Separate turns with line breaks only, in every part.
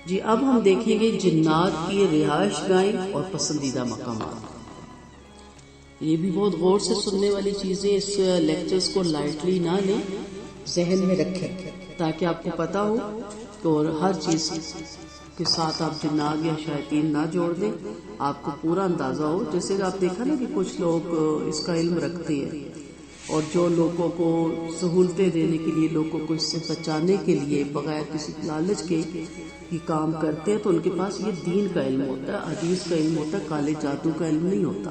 جی اب ہم دیکھیں گے جنات کی رہائش گاہیں اور پسندیدہ مقامات۔ یہ بھی بہت غور سے سننے والی چیزیں، اس لیکچرز کو لائٹلی نہ لیں، ذہن میں رکھیں تاکہ آپ کو پتا ہو اور ہر چیز کے ساتھ آپ جنات یا شیاطین نہ جوڑ دیں، آپ کو پورا اندازہ ہو۔ جیسے آپ دیکھا نا کہ کچھ لوگ اس کا علم رکھتے ہیں اور جو لوگوں کو سہولتیں دینے کے لیے، لوگوں کو اس سے بچانے کے لیے بغیر کسی لالچ کے یہ کام کرتے ہیں، تو ان کے پاس یہ دین کا علم ہوتا ہے، حدیث کا علم ہوتا ہے، کالے جادو کا علم نہیں ہوتا۔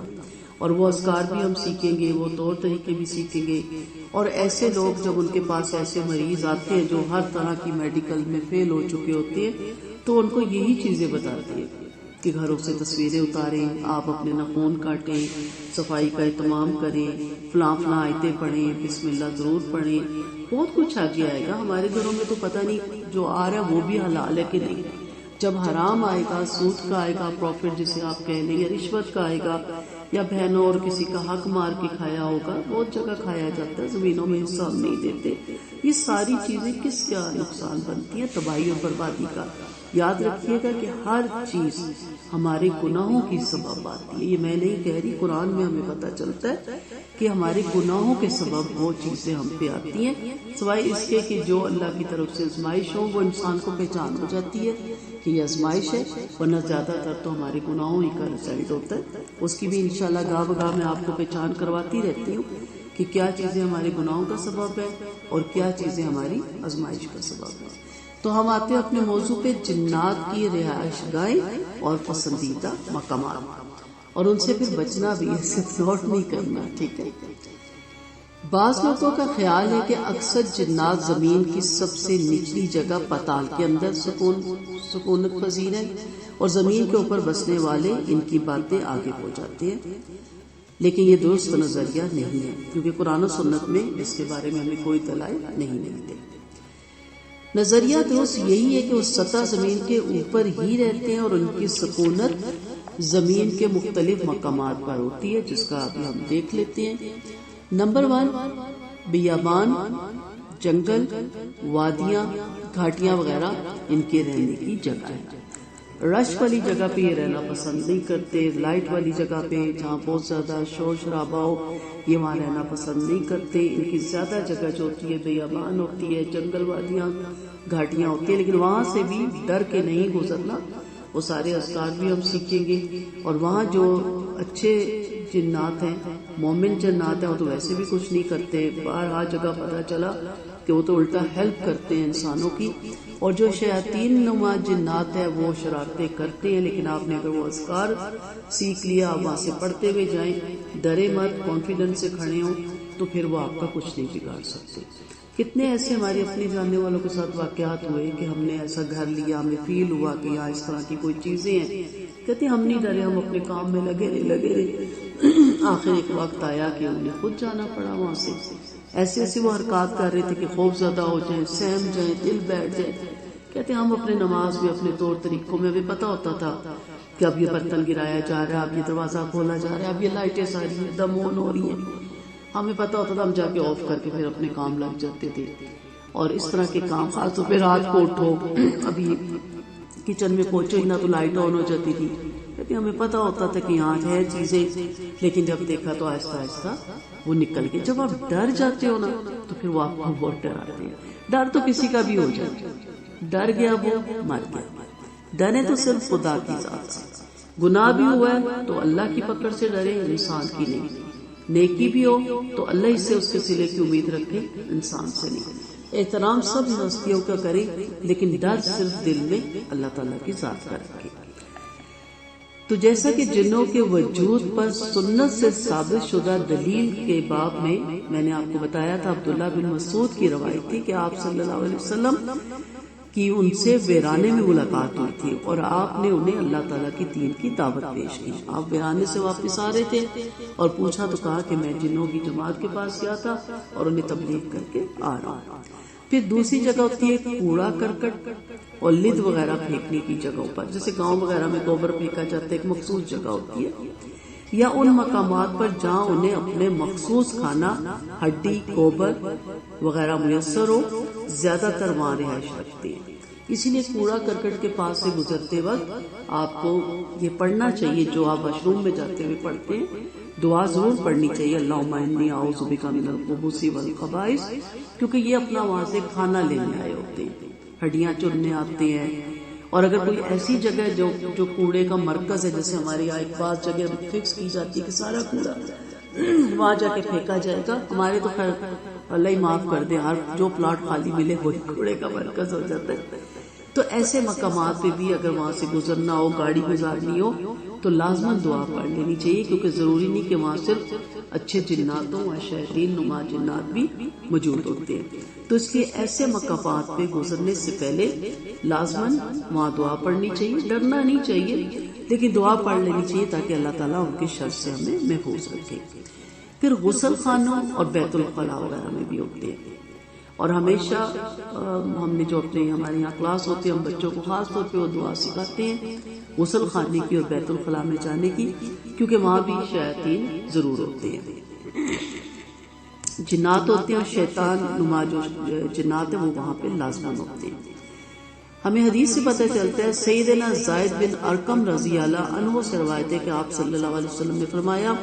اور وہ اذکار بھی ہم سیکھیں گے، وہ طور طریقے بھی سیکھیں گے۔ اور ایسے لوگ جب ان کے پاس ایسے مریض آتے ہیں جو ہر طرح کی میڈیکل میں فیل ہو چکے ہوتے ہیں، تو ان کو یہی چیزیں بتاتی ہیں کہ گھروں سے تصویریں اتاریں، آپ اپنے ناخن کاٹیں، صفائی کا اہتمام کریں، فلاں آیتیں پڑھیں، بسم اللہ ضرور پڑھیں۔ بہت کچھ آگے آئے گا۔ ہمارے گھروں میں تو پتہ نہیں جو آ رہا ہے وہ بھی حلال ہے کہ نہیں۔ جب حرام آئے گا، سود کا آئے گا، پروفٹ جسے آپ کہہ لیں، یا رشوت کا آئے گا، یا بہنوں اور کسی کا حق مار کے کھایا ہوگا، بہت جگہ کھایا جاتا ہے، زمینوں میں حصہ ہم نہیں دیتے۔ یہ ساری چیزیں کس کا نقصان بنتی ہیں؟ تباہی اور بربادی کا۔ یاد رکھیے گا کہ ہر چیز ہمارے گناہوں کی سبب آتی ہے۔ یہ میں نہیں کہہ رہی، قرآن میں ہمیں پتہ چلتا ہے کہ ہمارے گناہوں کے سبب وہ چیزیں ہم پہ آتی ہیں، سوائے اس کے کہ جو اللہ کی طرف سے آزمائش ہو وہ انسان کو پہچان ہو جاتی ہے کہ یہ آزمائش ہے، ورنہ زیادہ تر تو ہمارے گناہوں ہی کا رزلٹ ہوتا ہے۔ اس کی بھی انشاءاللہ گاہ بگاہ میں آپ کو پہچان کرواتی رہتی ہوں کہ کیا چیزیں ہمارے گناہوں کا سبب ہے اور کیا چیزیں ہماری آزمائش کا سبب ہے۔ تو ہم آتے ہیں اپنے موضوع پہ، جنات کی رہائش گاہیں اور پسندیدہ مقامات، اور ان سے پھر بچنا بھی ہے، صرف نوٹ نہیں کرنا، ٹھیک ہے؟ بعض لوگوں کا خیال ہے کہ اکثر جنات زمین کی سب سے نچلی جگہ پتال کے اندر سکونت پذیر ہیں اور زمین کے اوپر بسنے والے ان کی باتیں آگے پہنچاتے ہیں، لیکن یہ درست نظریہ نہیں ہے، کیونکہ قرآن و سنت میں اس کے بارے میں ہمیں کوئی دلائل نہیں ملتے۔ نظریہ درست یہی ہے کہ وہ سطح زمین کے اوپر ہی رہتے ہیں اور ان کی سکونت زمین کے مختلف مقامات پر ہوتی ہے، جس کا ابھی ہم دیکھ لیتے ہیں۔ نمبر 1، بیابان، جنگل، وادیاں، گھاٹیاں وغیرہ ان کے رہنے کی جگہ ہے۔ رش والی جگہ پہ یہ رہنا پسند نہیں کرتے، لائٹ والی جگہ پہ جہاں بہت زیادہ شور شرابہ ہو یہ وہاں رہنا پسند نہیں کرتے۔ ان کی زیادہ جگہ جو ہوتی ہے بیابان ہوتی ہے، جنگل، وادیاں، گھاٹیاں ہوتی ہیں، لیکن وہاں سے بھی ڈر کے نہیں گزرنا۔ وہ سارے اذکار بھی ہم سیکھیں گے، اور وہاں جو اچھے جنات ہیں، مومن جنات ہیں، وہ تو ویسے بھی کچھ نہیں کرتے، باہر ہر جگہ پتہ چلا کہ وہ تو الٹا ہیلپ کرتے ہیں انسانوں کی۔ اور جو شیاطین نما جنات ہیں وہ شرارتیں کرتے ہیں، لیکن آپ نے اگر وہ اذکار سیکھ لیا، آپ وہاں سے پڑھتے ہوئے جائیں، ڈرے مت، کانفیڈنس سے کھڑے ہوں، تو پھر وہ آپ کا کچھ نہیں بگاڑ سکتے۔ کتنے ایسے ہمارے اپنے جاننے والوں کے ساتھ واقعات ہوئے کہ ہم نے ایسا گھر لیا، ہمیں فیل ہوا کہ یہاں اس طرح کی کوئی چیزیں ہیں، کہتے ہم نہیں ڈرے، ہم اپنے کام میں لگے رہے۔ آخر ایک وقت آیا کہ انہیں خود جانا پڑا وہاں سے۔ ایسے وہ حرکات کر رہے تھے کہ خوف زدہ ہو جائیں، سہم جائیں، دل بیٹھ جائے۔ کہتے ہم اپنے نماز میں اپنے طور طریقوں میں ہمیں پتہ ہوتا تھا کہ اب یہ برتن گرایا جا رہا ہے، اب یہ دروازہ کھولا جا رہا ہے، اب یہ لائٹیں ساری دم آن ہو رہی ہیں، ہمیں پتہ ہوتا تھا، ہم جا کے آف کر کے پھر اپنے کام لگ جاتے تھے۔ اور اس طرح کے کام، خاص طور پہ رات کو اٹھو، ابھی کچن میں پہنچو ہی نہ تو لائٹ آن ہو جاتی تھی، کہتے ہمیں پتہ ہوتا تھا کہ یہاں ہے چیزیں، لیکن جب دیکھا تو آہستہ آہستہ وہ نکل گئے۔ جب آپ ڈر جاتے ہو نا تو پھر وہ آپ کو بہت ڈراتے ہیں۔ ڈر تو کسی کا بھی ہو جائے، ڈر گیا وہ مر گیا۔ ڈرے تو صرف خدا کی ذات سے۔ گناہ بھی ہوا ہے تو اللہ کی پکڑ سے ڈرے، انسان کی نہیں۔ نیکی بھی ہو تو اللہ ہی سے اس کے صلے کی امید رکھے، انسان سے نہیں۔ احترام سب ہستیوں کا کرے، لیکن ڈر صرف دل میں اللہ تعالیٰ کی ذات کا رکھے۔ تو جیسا کہ جنوں کے وجود پر سنت سے ثابت شدہ دلیل کے باب میں نے آپ کو بتایا تھا، عبداللہ بن مسعود کی روایت تھی کہ آپ صلی اللہ علیہ وسلم کی ان سے ویرانے میں ملاقات ہوئی تھی اور آپ نے انہیں اللہ تعالیٰ کی دین کی دعوت پیش کی۔ آپ ویرانے سے واپس آ رہے تھے اور پوچھا تو کہا کہ میں جنوں کی جماعت کے پاس گیا تھا اور انہیں تبلیغ کر کے آ رہا ہوں۔ پھر دوسری جگہ ہوتی ہے کوڑا کرکٹ اور لد وغیرہ پھینکنے کی جگہوں پر، جیسے گاؤں وغیرہ میں گوبر پھینکا جاتا ہے، ایک مخصوص جگہ ہوتی ہے، یا ان مقامات پر جہاں انہیں اپنے مخصوص کھانا، ہڈی، گوبر وغیرہ میسر ہو، زیادہ تر وہاں رہائش رکھتے ہیں۔ اسی لیے کوڑا کرکٹ کے پاس سے گزرتے وقت آپ کو یہ پڑھنا چاہیے جو آپ واش روم میں جاتے ہوئے پڑھتے ہیں، دعا ضرور پڑھنی چاہیے، اللہم انی اعوذ بک من الخبث والخبائث، کیونکہ یہ اپنا وہاں سے کھانا لینے آئے ہوتے ہیں، ہڈیاں چننے آتے ہیں، اور اگر کوئی ایسی جگہ جو کوڑے کا مرکز ہے، جیسے ہمارے یہاں ایک خاص جگہ فکس کی جاتی ہے کہ سارا کوڑا وہاں جا کے پھینکا جائے گا، ہمارے تو خیر اللہ ہی معاف کر دے، ہر جو پلاٹ خالی ملے وہی کوڑے کا مرکز ہو جاتا ہے۔ تو ایسے مقامات پہ بھی اگر وہاں سے گزرنا ہو، گاڑی گزارنی ہو، تو لازماً دعا پڑھ لینی چاہیے، کیونکہ ضروری نہیں کہ وہاں صرف اچھے جنات ہوں، وہاں شیاطین نما جنات بھی موجود ہوتے ہیں۔ تو اس لیے ایسے مقامات پہ گزرنے سے پہلے لازماً وہاں دعا پڑھنی چاہیے، ڈرنا نہیں چاہیے، لیکن دعا پڑھ لینی چاہیے تاکہ اللہ تعالیٰ ان کے شر سے ہمیں محفوظ رکھے۔ پھر غسل خانوں اور بیت الخلاء وغیرہ میں بھی ہوتے ہیں، اور ہمیشہ ہم نے جو اپنے ہمارے یہاں کلاس ہوتی ہے، ہم بچوں کو خاص طور پہ وہ دعا سکھاتے ہیں غسل خانے کی اور بیت الخلاء میں جانے کی، کیونکہ وہاں بھی شیاطین ضرور ہوتے ہیں، جنات ہوتے ہیں، اور شیطان نما جو جنات ہیں وہ وہاں پہ لازماً ہوتے ہیں۔ ہمیں حدیث سے پتہ چلتا ہے، سیدنا زید بن ارقم رضی اللہ عنہ سے روایت ہے کہ آپ صلی اللہ علیہ وسلم نے فرمایا،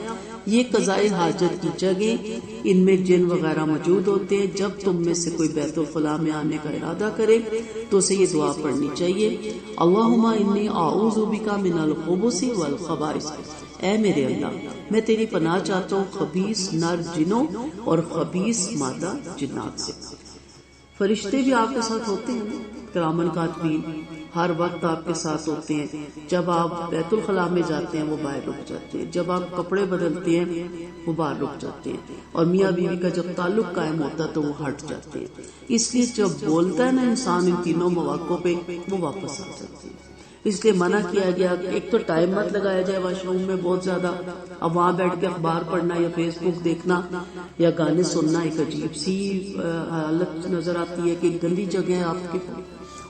یہ قضائے حاجت کی جگہ، ان میں جن وغیرہ موجود ہوتے ہیں، جب تم میں سے کوئی بیت الخلاء میں آنے کا ارادہ کرے تو اسے یہ دعا پڑھنی چاہیے، اللہم انی اعوذ بک من الخبث والخبائث، اے میرے اللہ میں تیری پناہ چاہتا ہوں خبیث نر جنوں اور خبیث مادہ جنات سے۔ فرشتے بھی آپ کے ساتھ ہوتے ہیں، کرامن کاتبین ہر وقت آپ کے ساتھ ہوتے ہیں، جب آپ بیت الخلاء میں جاتے ہیں وہ باہر رک جاتے ہیں، جب آپ کپڑے بدلتے ہیں وہ باہر رک جاتے ہیں، اور میاں بیوی کا جب تعلق قائم ہوتا ہے تو وہ ہٹ جاتے ہیں۔ اس لیے جب بولتا ہے نا انسان ان تینوں مواقع پہ، وہ واپس آ جاتے ہیں۔ اس لیے منع کیا گیا، ایک تو ٹائم مت لگایا جائے واش روم میں بہت زیادہ، اب وہاں بیٹھ کے اخبار پڑھنا یا فیس بک دیکھنا یا گانے سننا ایک عجیب سی حالت نظر آتی ہے کہ گندی جگہ ہے آپ کے،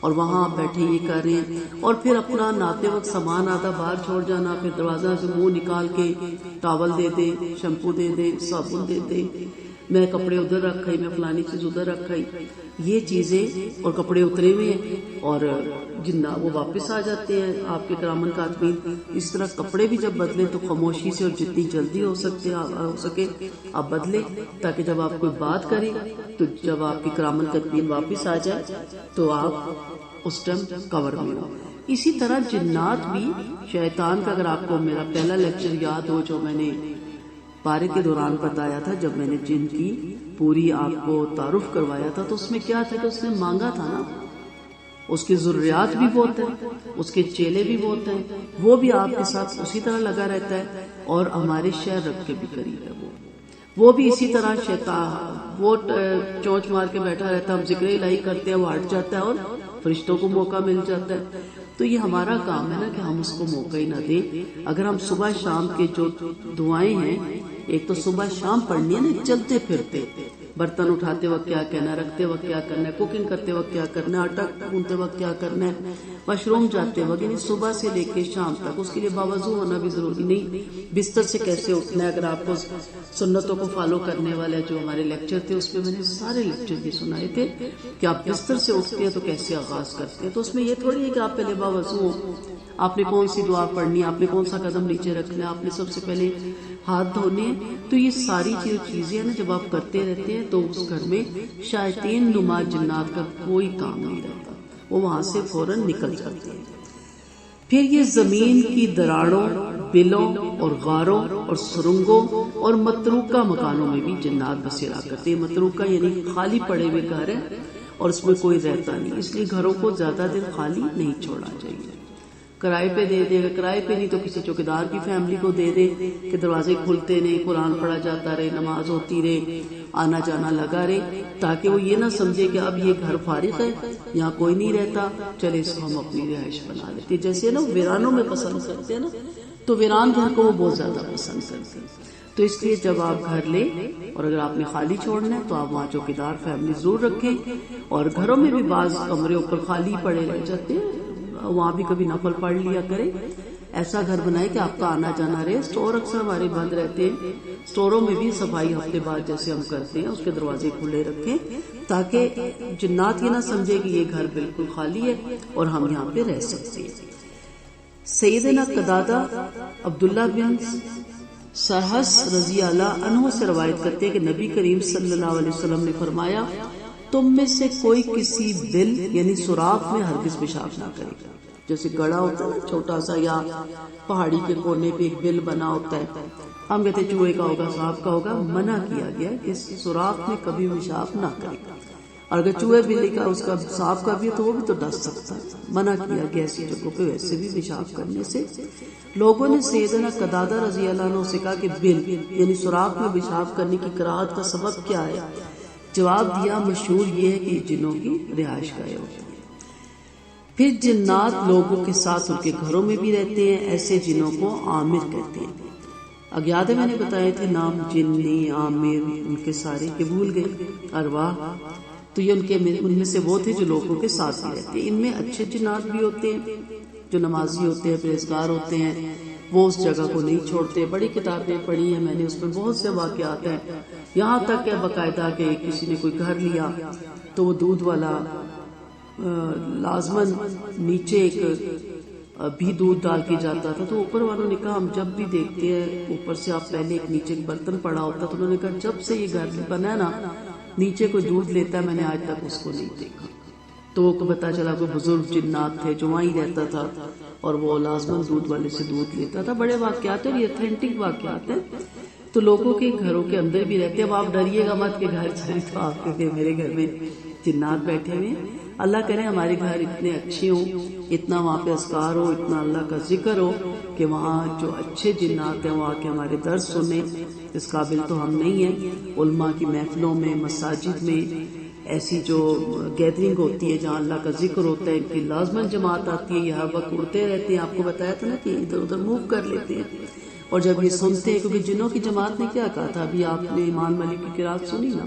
اور وہاں آپ بیٹھے یہ کر رہے ہیں، اور پھر اپنا نہاتے وقت سامان آدھا باہر چھوڑ جانا، پھر دروازہ سے منہ نکال کے ٹاول دے دے، شیمپو دے دے، صابن دے دے، میں کپڑے ادھر رکھائی، میں فلانی چیز ادھر رکھائی، یہ چیزیں، اور کپڑے اترے ہوئے ہیں اور جنہ وہ واپس آ جاتے ہیں آپ کے کرامن کاتبین۔ اس طرح کپڑے بھی جب بدلیں تو خاموشی سے اور جتنی جلدی ہو سکے آپ بدلیں، تاکہ جب آپ کوئی بات کریں تو جب آپ کی کرامن کاتبین واپس آ جائے تو آپ اس ٹائم کور میں ہو۔ اسی طرح جنات بھی، شیطان کا اگر آپ کو میرا پہلا لیکچر یاد ہو جو میں نے پارے کے دوران بتایا تھا، جب میں نے جن کی پوری آپ کو تعارف کروایا تھا، تو اس میں کیا تھا کہ اس نے مانگا تھا نا، اس کی ضروریات بھی بہت ہیں، اس کے چیلے بھی بہت ہیں، وہ بھی آپ کے ساتھ اسی طرح لگا رہتا ہے، اور ہمارے شہر رکھ کے بھی قریب ہے وہ بھی اسی طرح شیطان وہ چونچ مار کے بیٹھا رہتا ہے، ہم ذکر الہی کرتے ہیں وہ ہٹ جاتا ہے اور فرشتوں کو موقع مل جاتا ہے۔ تو یہ ہمارا کام ہے نا کہ ہم اس کو موقع ہی نہ دیں۔ اگر ہم صبح شام کے جو دعائیں ہیں، ایک تو صبح شام پڑھنی ہے نا، چلتے پھرتے، برتن اٹھاتے وقت کیا کہنا ہے، رکھتے وقت کیا کرنا ہے، کوکنگ کرتے وقت کیا کرنا ہے، آٹا گوندتے وقت کیا کرنا ہے، واش روم جاتے وقت، یعنی صبح سے لے کے شام تک۔ اس کے لیے باوضو ہونا بھی ضروری نہیں، بستر سے کیسے اٹھنا ہے، اگر آپ کو سنتوں کو فالو کرنے والے جو ہمارے لیکچر تھے اس میں میں نے سارے لیکچر بھی سنائے تھے کہ آپ بستر سے اٹھتے ہیں تو کیسے آغاز کرتے ہیں۔ تو اس میں یہ تھوڑی ہے کہ آپ پہلے باوضو ہو، آپ نے کون سی دعا پڑھنی ہے، آپ نے کون سا قدم نیچے رکھنا ہے، آپ نے سب سے پہلے ہاتھ دھونے ہیں۔ تو یہ ساری چیزیں نا جب آپ کرتے رہتے ہیں تو اس گھر میں شیاطین نما جنات کا کوئی کام نہیں رہتا، وہ وہاں سے فوراً نکل جاتے ہیں۔ پھر یہ زمین کی دراڑوں، بلوں اور غاروں اور سرنگوں اور متروکہ مکانوں میں بھی جنات بسیرا کرتے ہیں۔ متروکہ یعنی خالی پڑے ہوئے گھر ہیں اور اس میں کوئی رہتا نہیں، اس لیے گھروں کو زیادہ دن خالی نہیں چھوڑنا چاہیے۔ کرائے پہ دے دے، اگر کرائے پہ نہیں تو کسی چوکیدار کی فیملی کو دے دے کہ دروازے کھلتے رہے، قرآن پڑھا جاتا رہے، نماز ہوتی رہے، آنا جانا لگا رہے، تاکہ وہ یہ نہ سمجھے کہ اب یہ گھر فارغ ہے، یہاں کوئی نہیں رہتا، چلے اس کو ہم اپنی رہائش بنا لیتے۔ جیسے نا ویرانوں میں پسند کرتے ہیں نا، تو ویران گھر کو وہ بہت زیادہ پسند کرتے ہیں۔ تو اس لیے جب آپ گھر لیں اور اگر آپ نے خالی چھوڑنا ہے تو آپ وہاں چوکیدار فیملی ضرور رکھیں، اور گھروں میں بھی بعض کمرے اوپر خالی پڑے رہ جاتے ہیں، وہاں بھی کبھی نفل پڑھ لیا کریں، ایسا گھر بنائے کہ آپ کا آنا جانا رہے. اسٹور اکثر ہمارے بند رہتے ہیں, اسٹوروں میں بھی صفائی ہفتے بعد جیسے ہم کرتے ہیں اس کے دروازے کھلے رکھیں تاکہ جنات یہ نہ سمجھے کہ یہ گھر بالکل خالی ہے اور ہم یہاں پہ رہ سکتے ہیں. سیدنا قتادہ عبداللہ بن سرحس رضی اللہ عنہ سے روایت کرتے ہیں کہ نبی کریم صلی اللہ علیہ وسلم نے فرمایا, تم میں سے کوئی کسی بل یعنی سوراخ میں ہرگز پیشاب نہ کرے. جیسے گڑا ہوتا ہے نا چھوٹا سا, یا پہاڑی کے کونے پہ ایک بل بنا ہوتا ہے, ہم کہتے ہیں چوہے کا ہوگا, سانپ کا ہوگا. منع کیا گیا کہ اس سوراخ میں کبھی پیشاب نہ کرے. اور اگر چوہے بلی کا, اس کا سانپ کا بھی تو وہ بھی تو ڈس سکتا ہے. منع کیا گیا ایسی جگہوں پہ ویسے بھی پیشاب کرنے سے. لوگوں نے سیدنا قتادہ رضی اللہ عنہ سے کہا کہ بل یعنی سوراخ میں پیشاب کرنے کی کراہت کا سبب کیا ہے؟ جواب دیا, مشہور یہ ہے کہ جنوں کی رہائش گاہ ہوتی ہے. پھر جنات لوگوں کے ساتھ ان کے گھروں میں بھی رہتے ہیں. ایسے جنوں کو عامر کہتے ہیں. اب یاد ہے میں نے بتائے تھے نام جنی, عامر, ان کے سارے کے بھول گئے. ارواح تو یہ ان میں سے وہ تھے جو لوگوں کے ساتھ بھی رہتے ہیں. ان میں اچھے جنات بھی ہوتے ہیں جو نمازی ہوتے ہیں, پرہیزگار ہوتے ہیں, وہ اس جگہ کو نہیں چھوڑتے. بڑی کتابیں پڑھی ہیں میں نے, اس میں بہت سے واقعات ہیں. یہاں تک کہ باقاعدہ کہ کسی نے کوئی گھر لیا تو وہ دودھ والا لازماً نیچے ایک بھی دودھ ڈال کے جاتا تھا. تو اوپر والوں نے کہا ہم جب بھی دیکھتے ہیں اوپر سے آپ پہلے ایک نیچے ایک برتن پڑا ہوتا, تو انہوں نے کہا جب سے یہ گھر بنا ہے نا نیچے کوئی دودھ لیتا ہے, میں نے آج تک اس کو نہیں دیکھا. تو وہ پتا چلا کوئی بزرگ جنات تھے جو وہیں رہتا تھا اور وہ لازماً دودھ والے سے دودھ لیتا تھا. بڑے واقعات ہیں, یہ اتھینٹک واقعات ہیں. تو لوگوں کے گھروں کے اندر بھی رہتے ہیں. اب آپ ڈریے گا مت کہ گھر چلے تو آپ کہتے میرے گھر میں جنات بیٹھے ہوئے ہیں. اللہ کرے ہمارے گھر اتنے اچھے ہوں, اتنا وہاں پہ اذکار ہو, اتنا اللہ کا ذکر ہو کہ وہاں جو اچھے جنات ہیں وہ آ کے ہمارے درس سنیں. اس قابل تو ہم نہیں ہیں. علماء کی محفلوں میں, مساجد میں ایسی جو گیدرنگ ہوتی ہے جہاں اللہ کا ذکر ہوتا ہے, ان کی لازماً جماعت آتی ہے. یہ ہر وقت اڑتے رہتے ہیں. آپ کو بتایا تھا نا کہ ادھر ادھر موو کر لیتے ہیں. اور جب یہ سنتے ہیں, کیونکہ جنوں کی جماعت نے کیا کہا تھا, ابھی آپ نے ایمان ملک کی قرات سنی نا,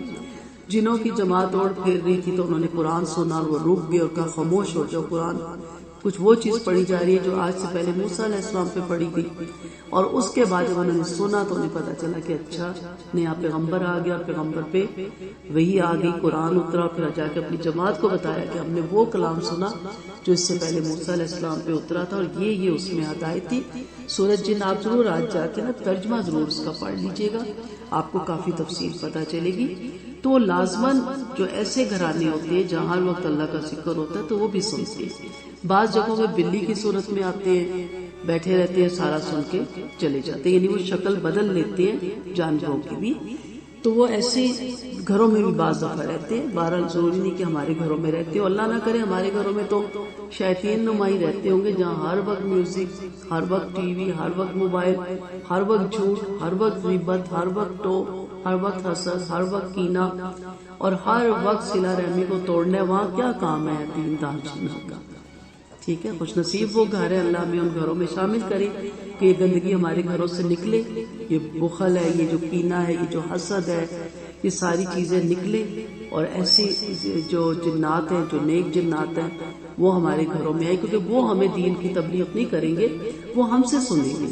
جنوں کی جماعت اوڑ پھیر رہی تھی تو انہوں نے قرآن سنا اور وہ رک گئے اور کہا خاموش ہو جاؤ. قرآن کچھ وہ چیز پڑھی جا رہی ہے جو آج سے پہلے موسیٰ علیہ السلام پہ پڑھی گئی. اور اس کے بعد جب انہوں نے سنا تو انہیں پتا چلا کہ اچھا نیا پیغمبر آ گیا, پیغمبر پہ وہی آ گئی, قرآن اترا. پھر جا کے اپنی جماعت کو بتایا کہ ہم نے وہ کلام سنا جو اس سے پہلے موسیٰ علیہ السلام پہ اترا تھا, اور یہ اس میں ہدایت تھی. سورۃ جن آپ ضرور آج جا کے نا ترجمہ ضرور اس کا پڑھ لیجیے گا, آپ کو کافی تفصیل پتہ چلے گی. تو لازماً جو ایسے گھرانے ہوتے ہیں جہاں ہر وقت اللہ کا ذکر ہوتا ہے تو وہ بھی سنتے ہیں. بعض جگہوں میں بلی کی صورت میں آتے ہیں, بیٹھے رہتے ہیں, سارا سن کے چلے جاتے ہیں, یعنی وہ شکل بدل لیتے ہیں جانوروں کی بھی. تو وہ ایسے گھروں میں بھی بعض دفعہ رہتے ہیں. بہرحال ضروری نہیں کہ ہمارے گھروں میں رہتے ہو, اللہ نہ کرے ہمارے گھروں میں تو شیاطین نمائی رہتے ہوں گے جہاں ہر وقت میوزک, ہر وقت ٹی وی, ہر وقت موبائل, ہر وقت جھوٹ, ہر وقت غیبت, ہر وقت ٹوک, ہر وقت حسد, ہر وقت کینہ اور ہر وقت صلہ رحمی کو توڑنا ہے. وہاں کیا کام ہے دین دار جنات کا؟ ٹھیک ہے, خوش نصیب وہ گھر ہے, اللہ میں ان گھروں میں شامل کرے کہ یہ گندگی ہمارے گھروں سے نکلے. یہ بخل ہے, یہ جو کینہ ہے, یہ جو حسد ہے, یہ ساری چیزیں نکلے. اور ایسی جو جنات ہیں, جو نیک جنات ہیں, وہ ہمارے گھروں میں آئے, کیونکہ وہ ہمیں دین کی تبلیغ نہیں کریں گے, وہ ہم سے سنیں گے,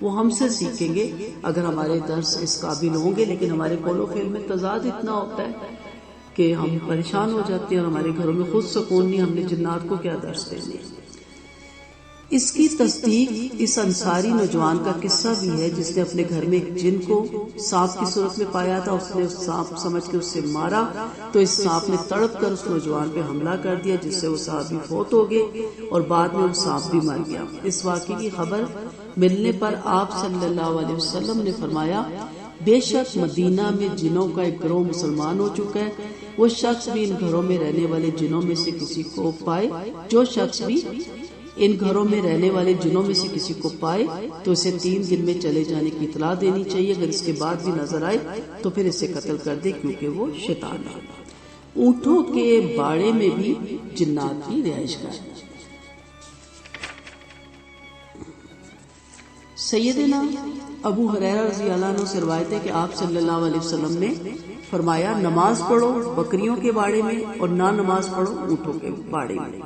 وہ ہم سے سیکھیں گے اگر ہمارے درس اس قابل ہوں گے. لیکن ہمارے قول و فعل میں تضاد اتنا ہوتا ہے کہ ہم پریشان ہو جاتے ہیں اور ہمارے گھروں میں خود سکون نہیں. ہم نے جنات کو کیا درس دینے. اس کی تصدیق اس انصاری نوجوان کا قصہ بھی ہے جس نے اپنے گھر میں ایک جن کو سانپ کی صورت میں پایا تھا. اس نے اس سانپ سمجھ کے اس سے مارا تو اس سانپ نے تڑپ کر اس نوجوان پہ حملہ کر دیا, جس سے وہ صحابی فوت ہو گئے اور بعد میں وہ سانپ بھی مر گیا. اس واقعے کی خبر ملنے پر آپ صلی اللہ علیہ وسلم نے فرمایا, بے شک مدینہ میں جنوں کا ایک گروہ مسلمان ہو چکا ہے. وہ شخص بھی ان گھروں میں رہنے والے جنوں میں سے کسی کو پائے, جو شخص بھی ان گھروں میں رہنے والے جنوں میں سے کسی کو پائے تو اسے 3 دن میں چلے جانے کی اطلاع دینی چاہیے. اگر اس کے بعد بھی نظر آئے تو پھر اسے قتل کر دے, کیونکہ وہ شیطان ہے. اونٹوں کے باڑے میں بھی جنات کی رہائش گاہ. سیدنا ابو ہریرہ رضی اللہ عنہ سے روایت ہے کہ آپ صلی اللہ علیہ وسلم نے فرمایا, نماز پڑھو بکریوں کے باڑے میں اور نہ نماز پڑھو اونٹوں کے باڑے میں.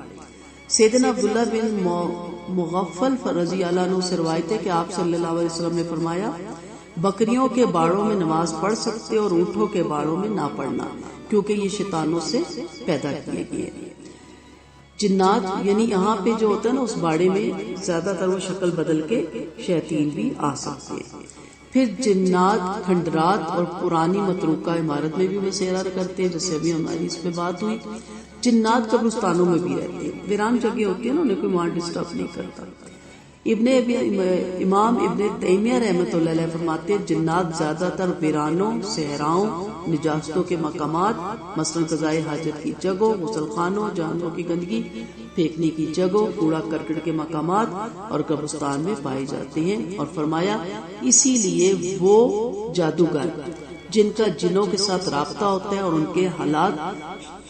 سیدنا عبداللہ بن مغفل رضی اللہ عنہ سے روایت ہے کہ آپ صلی اللہ علیہ وسلم نے فرمایا بکریوں کے باڑوں میں نماز پڑھ سکتے اور اونٹوں کے باڑوں میں نہ پڑھنا، کیونکہ یہ شیطانوں سے پیدا کیے گئے۔ جنات یعنی یہاں پہ جو ہوتا ہے نا اس باڑے میں زیادہ تر وہ شکل بدل کے شیاطین بھی آ سکتے ہیں۔ پھر جنات کھنڈرات اور پرانی متروکہ عمارت میں بھی بسیرا کرتے ہیں، جیسے ابھی ہماری اس پہ بات ہوئی۔ جنات قبرستانوں میں بھی رہتے ہیں، ویران جگہ ہوتی ہے نا، انہیں کوئی وہاں ڈسٹرب نہیں کرتا۔ امام ابن تیمیہ رحمۃ اللہ علیہ فرماتے ہیں جنات زیادہ تر ویرانوں، صحراؤں، نجاستوں کے مقامات مثلا قضائے حاجت کی جگہوں، غسل خانوں، جانوروں کی گندگی پھینکنے کی جگہوں، کوڑا کرکٹ کے مقامات اور قبرستان میں پائے جاتے ہیں۔ اور فرمایا اسی لیے وہ جادوگر جن کا جنوں کے ساتھ رابطہ ہوتا ہے اور ان کے حالات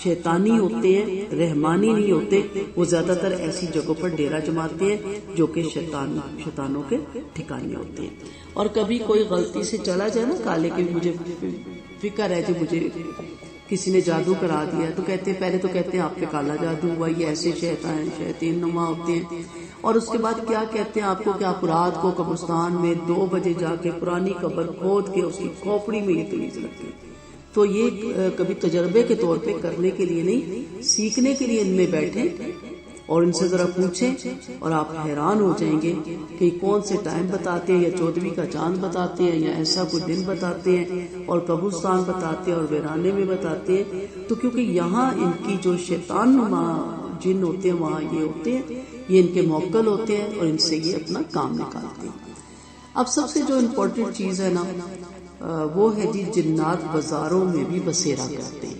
شیطانی ہوتے ہیں، رحمانی نہیں ہوتے، وہ زیادہ تر ایسی جگہوں پر ڈیرا جماتے ہیں جو کہ شیطانوں کے ٹھکانے ہوتے ہیں۔ اور کبھی کوئی غلطی سے چلا جائے نا کالے کی، مجھے فکر ہے کہ مجھے کسی نے جادو کرا دیا، تو کہتے ہیں، پہلے تو کہتے ہیں آپ پہ کالا جادو ہوا، یہ ایسے شیطان نما ہوتے ہیں، اور اس کے بعد کیا کہتے ہیں آپ کو کہ آپ رات کو قبرستان میں 2 بجے جا کے پرانی قبر کھود کے اس کی کھوپڑی میں یہ تمیز رکھتے ہیں۔ تو یہ کبھی تجربے کے طور پہ کرنے کے لیے نہیں، سیکھنے کے لیے ان میں بیٹھیں اور ان سے ذرا پوچھیں، اور آپ حیران ہو جائیں گے کہ کون سے ٹائم بتاتے ہیں، یا 14ویں کا چاند بتاتے ہیں، یا ایسا کوئی دن بتاتے ہیں، اور قبرستان بتاتے ہیں، اور ویرانے میں بتاتے ہیں۔ تو کیونکہ یہاں ان کی جو شیطان نما جن ہوتے ہیں وہاں یہ ہوتے ہیں، یہ ان کے موکل ہوتے ہیں، اور ان سے یہ اپنا کام نکالتے ہیں۔ اب سب سے جو امپورٹنٹ چیز ہے نا وہ ہے جی جنات بازاروں میں بھی بسیرا کرتے ہیں۔